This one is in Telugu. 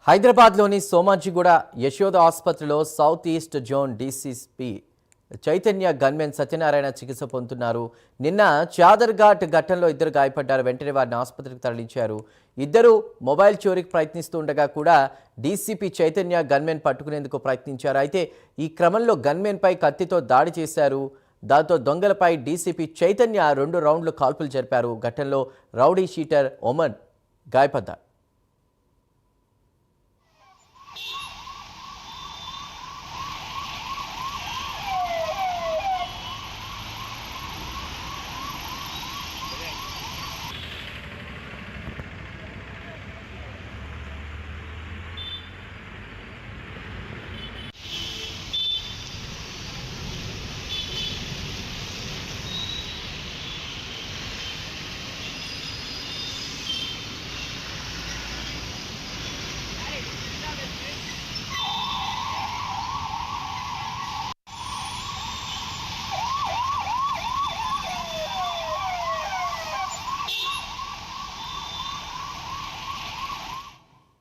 హైదరాబాద్లోని సోమాజిగూడ యశోద ఆసుపత్రిలో south east zone DCP Chaitanya gunmen Satyanarayana చికిత్స పొందుతున్నారు. నిన్న చాదర్ఘాట్ ఘటనలో ఇద్దరు గాయపడ్డారు. వెంటనే వారిని ఆసుపత్రికి తరలించారు. ఇద్దరు మొబైల్ చోరీకి ప్రయత్నిస్తూ ఉండగా కూడా డీసీపీ చైతన్య గన్మెన్ పట్టుకునేందుకు ప్రయత్నించారు. అయితే ఈ క్రమంలో గన్మెన్పై కత్తితో దాడి చేశారు. దాంతో దొంగలపై డీసీపీ చైతన్య 2 రౌండ్లు కాల్పులు జరిపారు. ఘటనలో రౌడీ షీటర్ ఒమన్ గాయపడ్డారు.